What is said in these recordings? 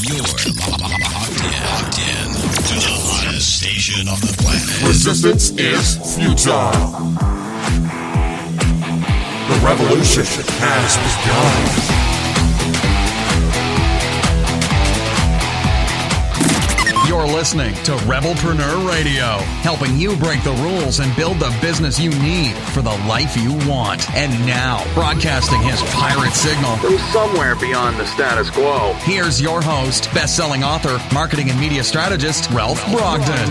You're locked in to the hottest station on the planet. Resistance is futile. The revolution has begun. You're listening to Rebelpreneur Radio, helping you break the rules and build the business you need for the life you want. And now, broadcasting his pirate signal from somewhere beyond the status quo, here's your host, best-selling author, marketing and media strategist, Ralph Brogden.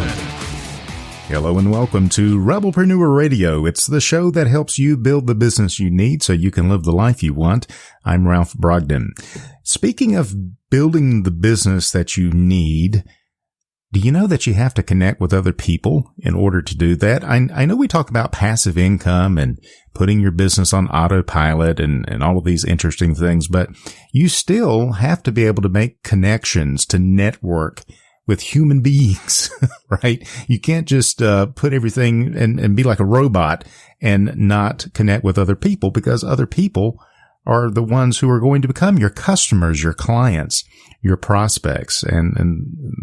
Hello and welcome to Rebelpreneur Radio. It's the show that helps you build the business you need so you can live the life you want. I'm Ralph Brogden. Speaking of building the business that you need, do you know that you have to connect with other people in order to do that? I know we talk about passive income and putting your business on autopilot and all of these interesting things, but you still have to be able to make connections to network with human beings, right? You can't just put everything and be like a robot and not connect with other people, because other people are the ones who are going to become your customers, your clients, your prospects, and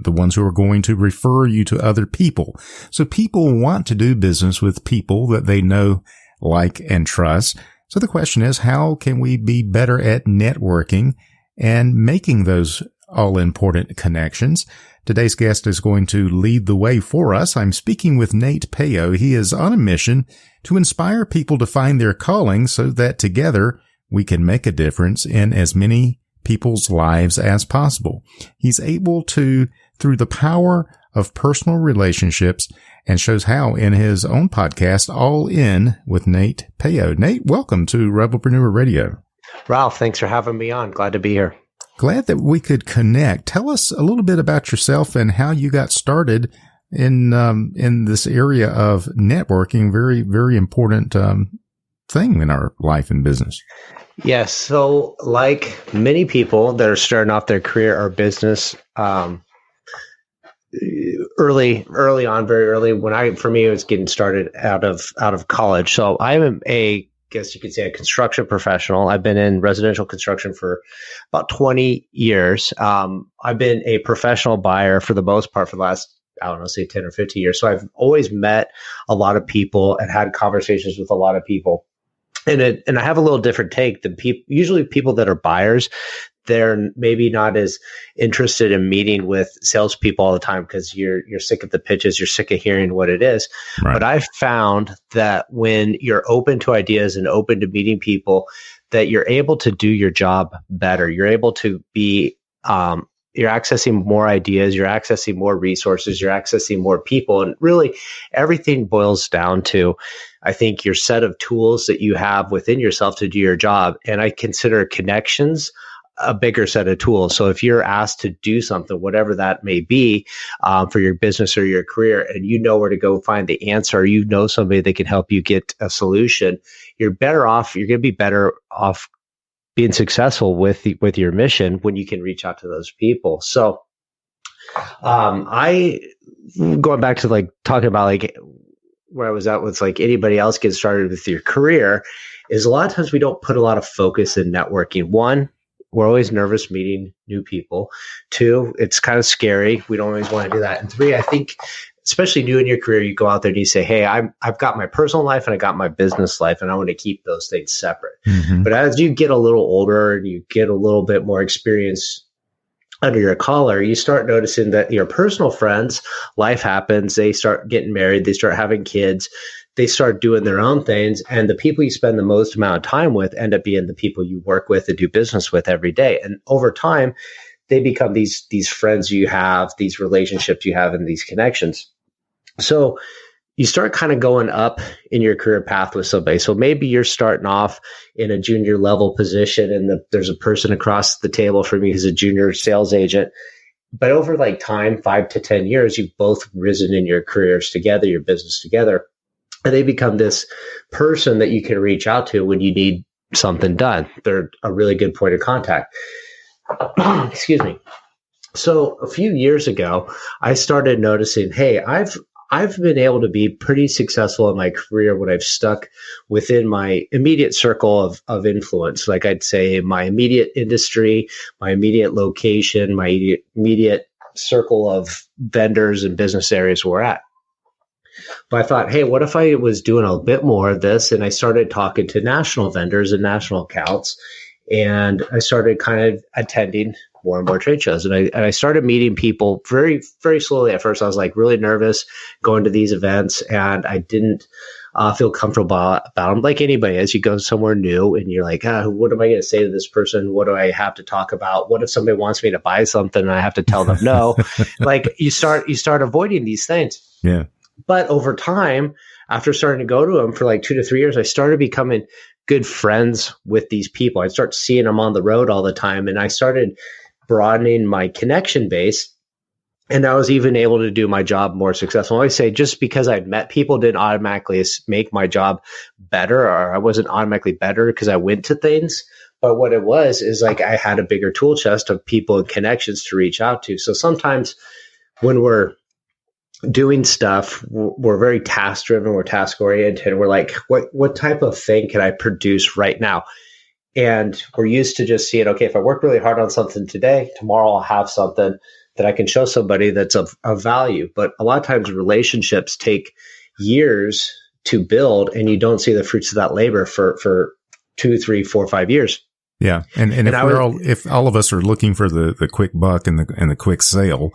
the ones who are going to refer you to other people. So people want to do business with people that they know, like, and trust. So the question is, how can we be better at networking and making those all-important connections? Today's guest is going to lead the way for us. I'm speaking with Nate Peo. He is on a mission to inspire people to find their calling so that together we can make a difference in as many people's lives as possible. He's able to, through the power of personal relationships, and shows how in his own podcast, All In with Nate Peo. Nate, welcome to Rebelpreneur Radio. Ralph, thanks for having me on. Glad to be here. Glad that we could connect. Tell us a little bit about yourself and how you got started in this area of networking. Very, very important thing in our life and business. Yes. So like many people that are starting off their career or business, early on, very early, for me, it was getting started out of college. So I'm guess you could say a construction professional. I've been in residential construction for about 20 years. I've been a professional buyer for the most part for the last, say 10 or 15 years. So I've always met a lot of people and had conversations with a lot of people. And I have a little different take than usually people that are buyers. They're maybe not as interested in meeting with salespeople all the time because you're sick of the pitches, you're sick of hearing what it is. Right. But I've found that when you're open to ideas and open to meeting people, that you're able to do your job better. You're able to be, you're accessing more ideas, you're accessing more resources, you're accessing more people. And really everything boils down to, I think, your set of tools that you have within yourself to do your job. And I consider connections a bigger set of tools. So if you're asked to do something, whatever that may be, for your business or your career, and you know where to go find the answer, or you know somebody that can help you get a solution, you're going to be better off being successful with your mission when you can reach out to those people. So, going back to talking about where I was at with anybody else getting started with your career, is a lot of times we don't put a lot of focus in networking. One, we're always nervous meeting new people. Two, it's kind of scary. We don't always want to do that. And three, I think, especially new in your career, you go out there and you say, hey, I've got my personal life and I got my business life, and I want to keep those things separate. Mm-hmm. But as you get a little older and you get a little bit more experience under your collar, you start noticing that your personal friends, life happens, they start getting married, they start having kids, they start doing their own things. And the people you spend the most amount of time with end up being the people you work with and do business with every day. And over time, they become these friends you have, these relationships you have, and these connections. So you start kind of going up in your career path with somebody. So maybe you're starting off in a junior level position, and there's a person across the table from you who's a junior sales agent. But over time, 5 to 10 years, you've both risen in your careers together, your business together. And they become this person that you can reach out to when you need something done. They're a really good point of contact. Excuse me. So a few years ago, I started noticing, hey, I've been able to be pretty successful in my career when I've stuck within my immediate circle of influence. Like I'd say my immediate industry, my immediate location, my immediate circle of vendors and business areas we're at. But I thought, hey, what if I was doing a bit more of this? And I started talking to national vendors and national accounts. And I started kind of attending more and more trade shows. And I started meeting people very, very slowly. At first, I was like really nervous going to these events, and I didn't feel comfortable about them. Like anybody, as you go somewhere new and you're like, what am I going to say to this person? What do I have to talk about? What if somebody wants me to buy something and I have to tell them no? Like you start avoiding these things. Yeah. But over time, after starting to go to them for like 2 to 3 years, I started becoming good friends with these people. I'd start seeing them on the road all the time, and I started broadening my connection base. And I was even able to do my job more successful. I always say just because I'd met people didn't automatically make my job better, or I wasn't automatically better because I went to things. But what it was is like I had a bigger tool chest of people and connections to reach out to. So sometimes when we're doing stuff, we're very task driven, we're task oriented. We're like, what type of thing can I produce right now? And we're used to just seeing, okay, if I work really hard on something today, tomorrow I'll have something that I can show somebody that's of value. But a lot of times relationships take years to build, and you don't see the fruits of that labor for 2, 3, 4, 5 years. Yeah. And if all of us are looking for the quick buck and the quick sale,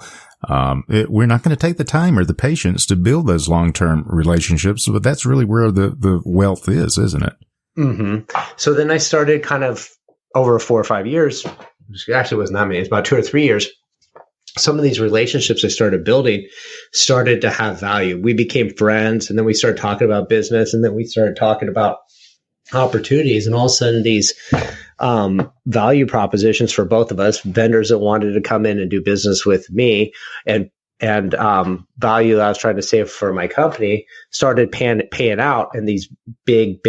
we're not going to take the time or the patience to build those long-term relationships, but that's really where the wealth is, isn't it? Mm-hmm. So then I started kind of over 4 or 5 years. Actually, it wasn't that many. It's about 2 or 3 years. Some of these relationships I started building started to have value. We became friends, and then we started talking about business, and then we started talking about opportunities, and all of a sudden these value propositions for both of us, vendors that wanted to come in and do business with me, and value that I was trying to save for my company, started paying out in these big,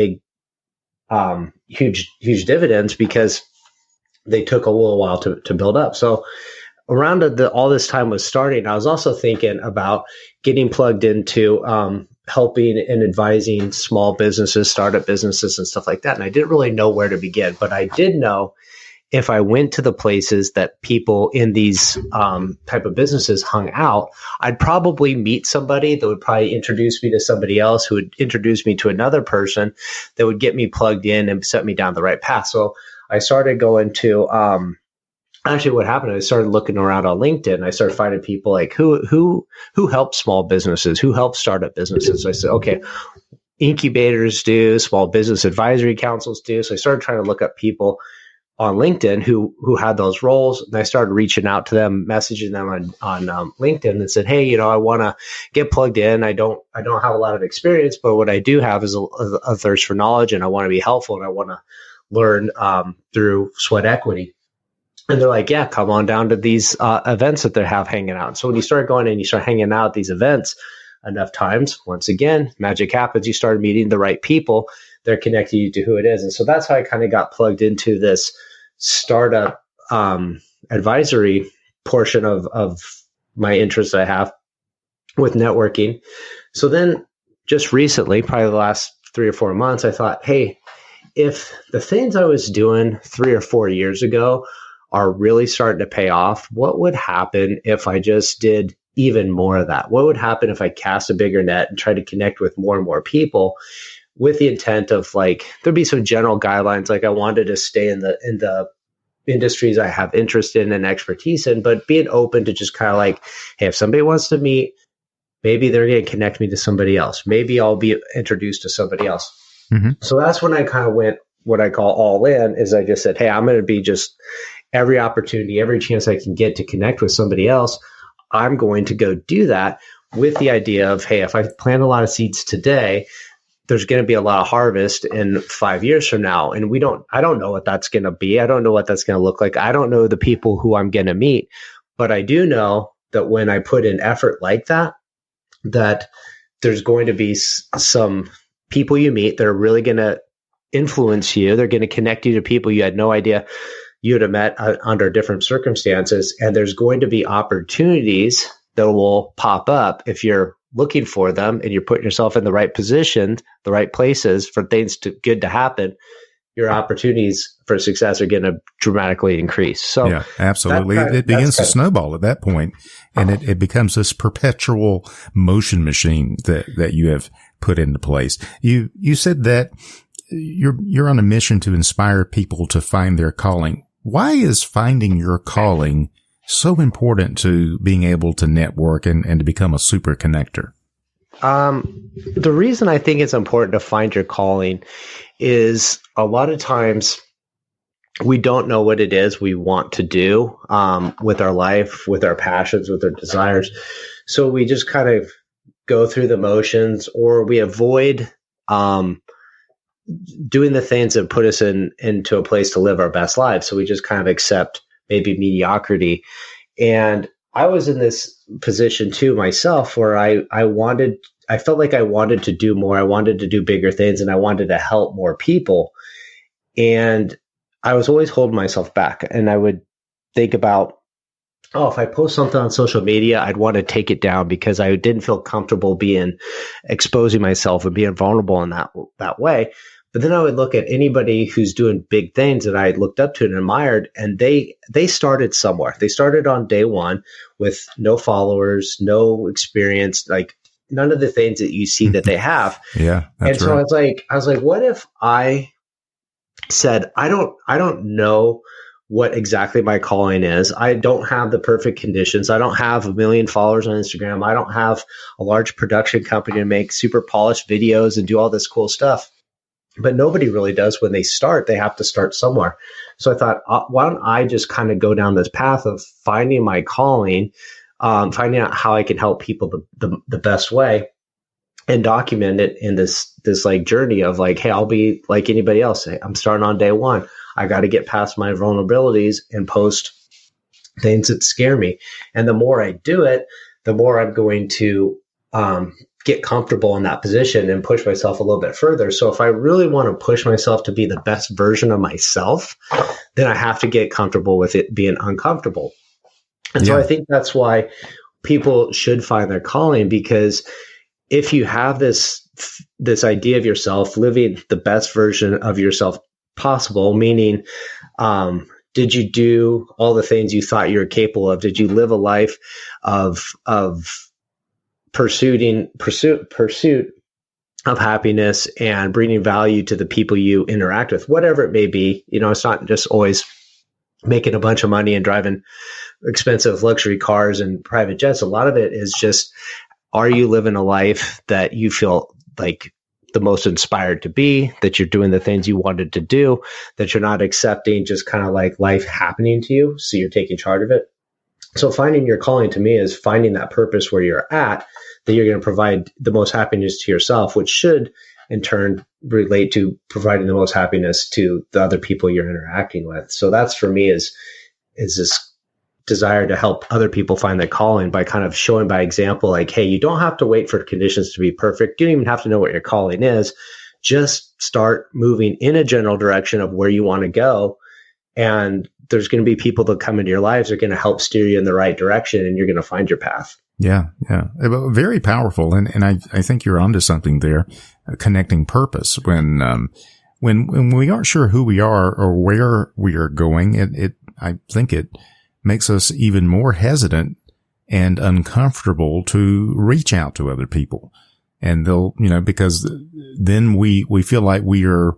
huge dividends because they took a little while to build up. So around all this time was starting, I was also thinking about getting plugged into helping and advising small businesses, startup businesses, and stuff like that. And I didn't really know where to begin, but I did know if I went to the places that people in these type of businesses hung out, I'd probably meet somebody that would probably introduce me to somebody else who would introduce me to another person that would get me plugged in and set me down the right path. So I started going to actually, what happened, I started looking around on LinkedIn, and I started finding people like who help small businesses, who help startup businesses. So I said, okay, incubators do, small business advisory councils do. So I started trying to look up people on LinkedIn who had those roles, and I started reaching out to them, messaging them on LinkedIn, and said, hey, I want to get plugged in. I don't have a lot of experience, but what I do have is a thirst for knowledge, and I want to be helpful, and I want to learn through sweat equity. And they're like, yeah, come on down to these events that they have hanging out. So when you start going and you start hanging out at these events enough times, once again, magic happens. You start meeting the right people. They're connecting you to who it is. And so that's how I kind of got plugged into this startup advisory portion of my interest I have with networking. So then just recently, probably the last 3 or 4 months, I thought, hey, if the things I was doing 3 or 4 years ago are really starting to pay off, what would happen if I just did even more of that? What would happen if I cast a bigger net and try to connect with more and more people with the intent of like, there'd be some general guidelines. Like I wanted to stay in the industries I have interest in and expertise in, but being open to just kind of like, hey, if somebody wants to meet, maybe they're going to connect me to somebody else. Maybe I'll be introduced to somebody else. Mm-hmm. So that's when I kind of went what I call all in, is I just said, hey, I'm going to be just every opportunity, every chance I can get to connect with somebody else, I'm going to go do that with the idea of, hey, if I plant a lot of seeds today, there's going to be a lot of harvest in 5 years from now. And I don't know what that's going to be. I don't know what that's going to look like. I don't know the people who I'm going to meet, but I do know that when I put in effort like that, that there's going to be some people you meet that are really going to influence you. They're going to connect you to people you had no idea you would have met under different circumstances. And there's going to be opportunities that will pop up if you're looking for them and you're putting yourself in the right position, the right places for things good to happen, your opportunities for success are going to dramatically increase. So yeah, absolutely. It begins to snowball at that point, and it becomes this perpetual motion machine that you have put into place. You said that you're on a mission to inspire people to find their calling. Why is finding your calling so important to being able to network and to become a super connector? The reason I think it's important to find your calling is a lot of times we don't know what it is we want to do with our life, with our passions, with our desires. So we just kind of go through the motions, or we avoid doing the things that put us into a place to live our best lives. So we just kind of accept maybe mediocrity. And I was in this position too myself, where I felt like I wanted to do more. I wanted to do bigger things, and I wanted to help more people. And I was always holding myself back. And I would think about, if I post something on social media, I'd want to take it down because I didn't feel comfortable exposing myself and being vulnerable in that way. But then I would look at anybody who's doing big things that I looked up to and admired, and they started somewhere. They started on day one with no followers, no experience, like none of the things that you see that they have. Yeah. And so right. I was like, what if I said, I don't know what exactly my calling is. I don't have the perfect conditions. I don't have 1 million followers on Instagram. I don't have a large production company to make super polished videos and do all this cool stuff. But nobody really does when they start. They have to start somewhere. So I thought, why don't I just kind of go down this path of finding my calling, finding out how I can help people the best way, and document it in this like journey of like, hey, I'll be like anybody else. I'm starting on day one. I got to get past my vulnerabilities and post things that scare me. And the more I do it, the more I'm going to get comfortable in that position and push myself a little bit further. So if I really want to push myself to be the best version of myself, then I have to get comfortable with it being uncomfortable. And so I think that's why people should find their calling, because if you have this idea of yourself living the best version of yourself possible, meaning, did you do all the things you thought you were capable of? Did you live a life of pursuit of happiness and bringing value to the people you interact with, whatever it may be? It's not just always making a bunch of money and driving expensive luxury cars and private jets. A lot of it is just, are you living a life that you feel like the most inspired to be, that you're doing the things you wanted to do, that you're not accepting just kind of like life happening to you, so you're taking charge of it? So finding your calling to me is finding that purpose where you're at, that you're going to provide the most happiness to yourself, which should in turn relate to providing the most happiness to the other people you're interacting with. So that's, for me, is this desire to help other people find their calling by kind of showing by example, like, hey, you don't have to wait for conditions to be perfect. You don't even have to know what your calling is. Just start moving in a general direction of where you want to go. And there's going to be people that come into your lives that are going to help steer you in the right direction, and you're going to find your path. Yeah. Yeah. Very powerful. And I think you're onto something there, connecting purpose. When we aren't sure who we are or where we are going, I think it makes us even more hesitant and uncomfortable to reach out to other people. And they'll, because then we feel like we are,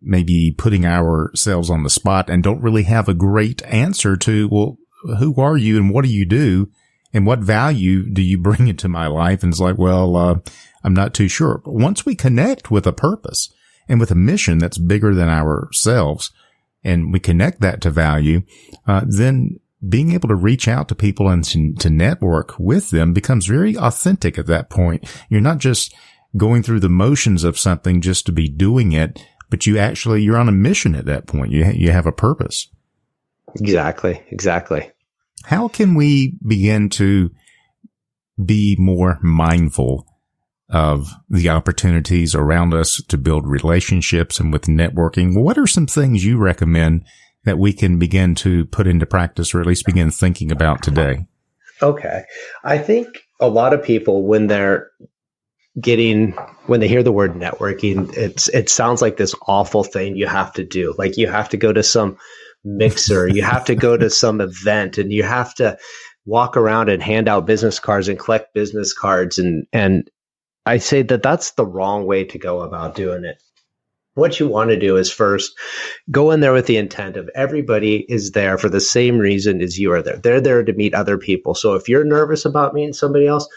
maybe putting ourselves on the spot and don't really have a great answer to, well, who are you and what do you do and what value do you bring into my life? And it's like, well, I'm not too sure. But once we connect with a purpose and with a mission that's bigger than ourselves, and we connect that to value, then being able to reach out to people and to network with them becomes very authentic at that point. You're not just going through the motions of something just to be doing it, but you're on a mission at that point. You have a purpose. Exactly. How can we begin to be more mindful of the opportunities around us to build relationships and with networking? What are some things you recommend that we can begin to put into practice, or at least begin thinking about today? Okay. I think a lot of people, when they hear the word networking, it sounds like this awful thing you have to do. Like you have to go to some mixer, you have to go to some event, and you have to walk around and hand out business cards and collect business cards. And I say that that's the wrong way to go about doing it. What you want to do is first go in there with the intent of everybody is there for the same reason as you are there. They're there to meet other people. So if you're nervous about meeting somebody else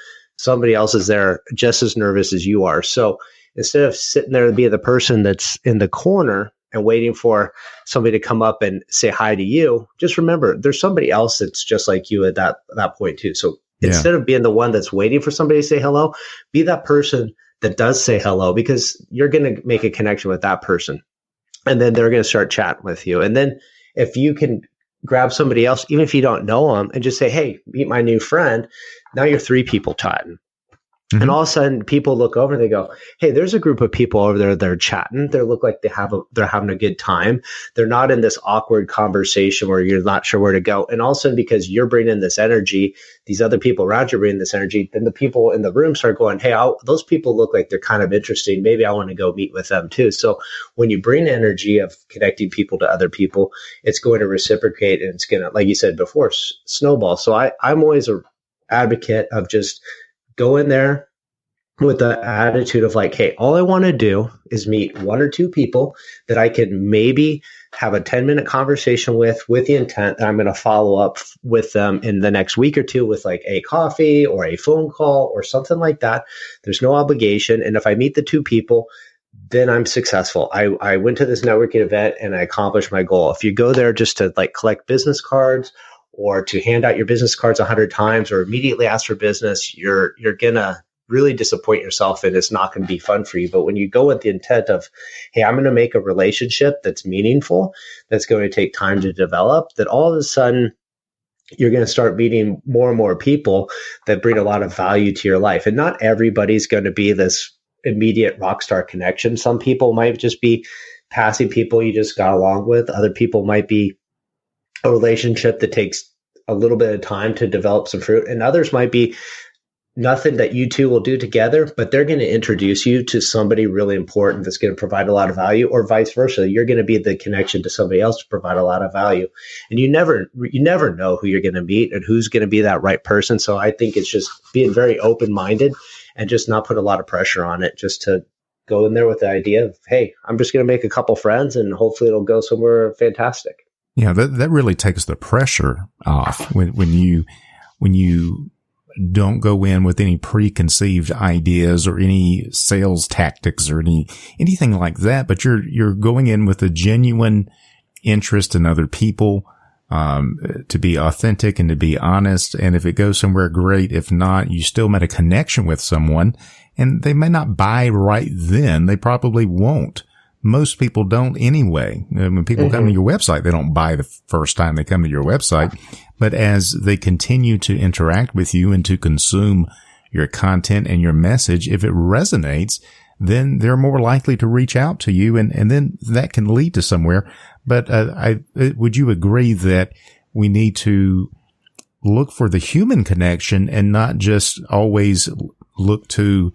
is there just as nervous as you are. So instead of sitting there and being the person that's in the corner and waiting for somebody to come up and say hi to you, just remember there's somebody else that's just like you at that point too. So instead of being the one that's waiting for somebody to say hello, be that person that does say hello, because you're going to make a connection with that person. And then they're going to start chatting with you. And then if you can grab somebody else, even if you don't know them, and just say, hey, meet my new friend. Now you're 3 people chatting. Mm-hmm. And all of a sudden people look over and they go, hey, there's a group of people over there. They're chatting. They look like they're having a good time. They're not in this awkward conversation where you're not sure where to go. And all of a sudden, because you're bringing this energy, these other people around you bring this energy, then the people in the room start going, hey, those people look like they're kind of interesting. Maybe I want to go meet with them too. So when you bring energy of connecting people to other people, it's going to reciprocate, and it's going to, like you said before, snowball. So I'm always an advocate of just go in there with the attitude of like, hey, all I want to do is meet 1 or 2 people that I can maybe have a 10-minute conversation with the intent that I'm going to follow up with them in the next week or 2 with like a coffee or a phone call or something like that. There's no obligation. And if I meet the 2 people, then I'm successful. I went to this networking event and I accomplished my goal. If you go there just to like collect business cards or to hand out your business cards 100 times or immediately ask for business, you're going to really disappoint yourself, and it's not going to be fun for you. But when you go with the intent of, hey, I'm going to make a relationship that's meaningful, that's going to take time to develop, that all of a sudden you're going to start meeting more and more people that bring a lot of value to your life. And not everybody's going to be this immediate rock star connection. Some people might just be passing people you just got along with. Other people might be a relationship that takes a little bit of time to develop some fruit. And others might be nothing that you two will do together, but they're going to introduce you to somebody really important that's going to provide a lot of value, or vice versa. You're going to be the connection to somebody else to provide a lot of value. And you never know who you're going to meet and who's going to be that right person. So I think it's just being very open-minded and just not put a lot of pressure on it, just to go in there with the idea of, hey, I'm just going to make a couple friends and hopefully it'll go somewhere fantastic. Yeah, that really takes the pressure off when you don't go in with any preconceived ideas or any sales tactics or anything like that, but you're going in with a genuine interest in other people, to be authentic and to be honest. And if it goes somewhere, great. If not, you still made a connection with someone, and they may not buy right then. They probably won't. Most people don't anyway. When people come to your website, they don't buy the first time they come to your website. But as they continue to interact with you and to consume your content and your message, if it resonates, then they're more likely to reach out to you, and then that can lead to somewhere. But would you agree that we need to look for the human connection and not just always look to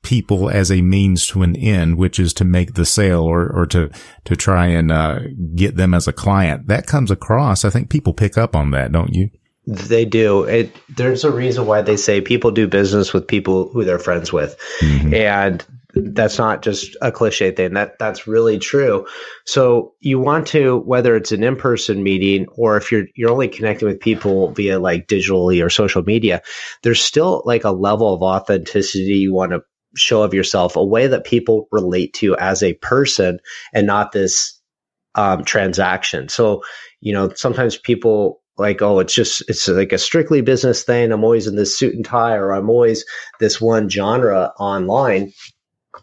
people as a means to an end, which is to make the sale or to try and get them as a client? That comes across. I think people pick up on that, don't you? They do. There's a reason why they say people do business with people who they're friends with. Mm-hmm. And that's not just a cliche thing. That's really true. So you want to, whether it's an in-person meeting or if you're only connecting with people via like digitally or social media, there's still like a level of authenticity you want to show of yourself, a way that people relate to you as a person and not this transaction. So, sometimes people like, oh, it's like a strictly business thing. I'm always in this suit and tie, or I'm always this one genre online.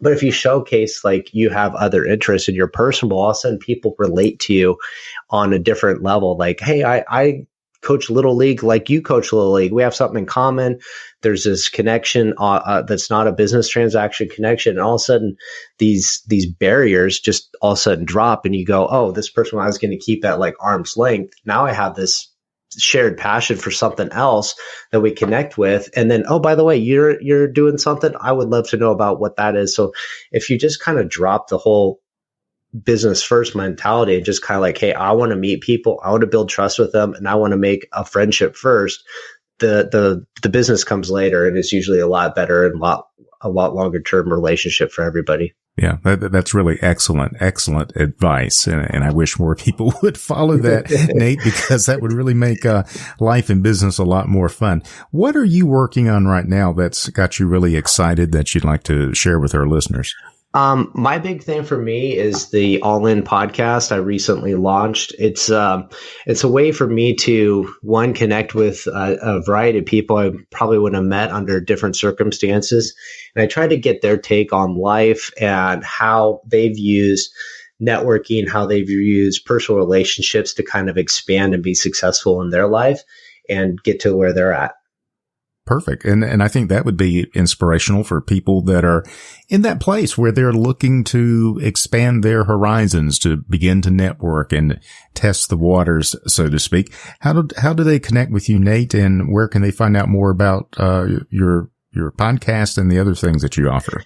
But if you showcase like you have other interests and you're personable, all of a sudden people relate to you on a different level. Like, hey, I coach Little League like you coach Little League. We have something in common. There's this connection that's not a business transaction connection. And all of a sudden these barriers just all of a sudden drop, and you go, oh, this person I was going to keep at like arm's length. Now I have this shared passion for something else that we connect with. And then, oh, by the way, you're doing something. I would love to know about what that is. So if you just kind of drop the whole business first mentality and just kind of like, hey, I want to meet people, I want to build trust with them, and I want to make a friendship first, the business comes later, and it's usually a lot better and a lot longer term relationship for everybody. Yeah, that's really excellent advice. And I wish more people would follow that, Nate, because that would really make life and business a lot more fun. What are you working on right now that's got you really excited that you'd like to share with our listeners? My big thing for me is the All In podcast I recently launched. It's a way for me to, one, connect with a variety of people I probably wouldn't have met under different circumstances. And I try to get their take on life and how they've used networking, how they've used personal relationships to kind of expand and be successful in their life and get to where they're at. Perfect. And I think that would be inspirational for people that are in that place where they're looking to expand their horizons, to begin to network and test the waters, so to speak. How do they connect with you, Nate, and where can they find out more about your podcast and the other things that you offer?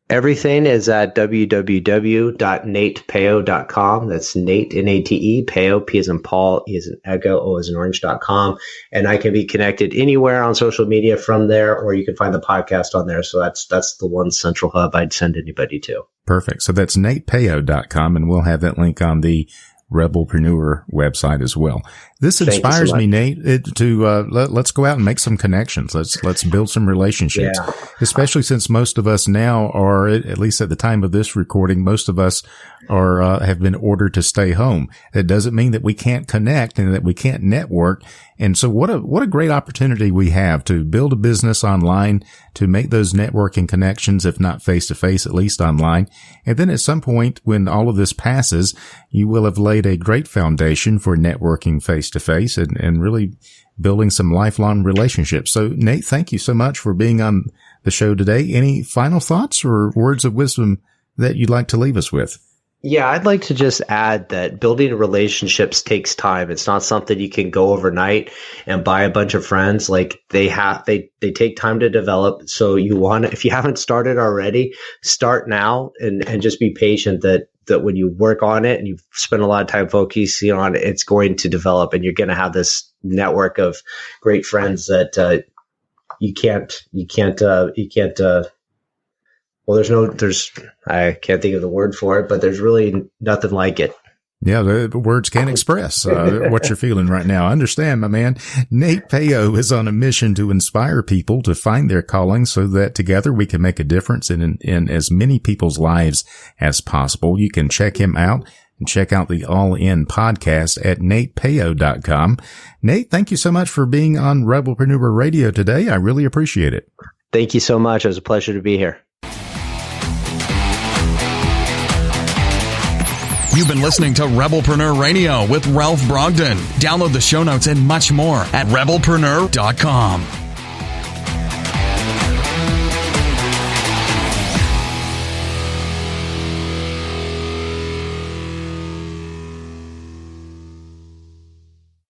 Everything is at www.natepeo.com. That's Nate, N-A-T-E, Peo, P as in Paul, E as in Echo, O as in Orange.com. And I can be connected anywhere on social media from there, or you can find the podcast on there. So that's the one central hub I'd send anybody to. Perfect. So that's natepeo.com, and we'll have that link on the Rebelpreneur website as well. This inspires me, Nate, let's go out and make some connections. Let's build some relationships, especially since most of us now are, at least at the time of this recording, most of us are, have been ordered to stay home. That doesn't mean that we can't connect and that we can't network. And so what a great opportunity we have to build a business online, to make those networking connections, if not face to face, at least online. And then at some point when all of this passes, you will have laid a great foundation for networking face to face and really building some lifelong relationships. So Nate, thank you so much for being on the show today. Any final thoughts or words of wisdom that you'd like to leave us with? Yeah, I'd like to just add that building relationships takes time. It's not something you can go overnight and buy a bunch of friends. Like they take time to develop. So if you haven't started already, start now and just be patient that when you work on it and you spend a lot of time focusing on it, it's going to develop and you're going to have this network of great friends that, I can't think of the word for it, but there's really nothing like it. Yeah, the words can't express what you're feeling right now. I understand, my man. Nate Peo is on a mission to inspire people to find their calling so that together we can make a difference in as many people's lives as possible. You can check him out and check out the All In podcast at natepeo.com. Nate, thank you so much for being on Rebelpreneur Radio today. I really appreciate it. Thank you so much. It was a pleasure to be here. You've been listening to Rebelpreneur Radio with Ralph Brogden. Download the show notes and much more at rebelpreneur.com.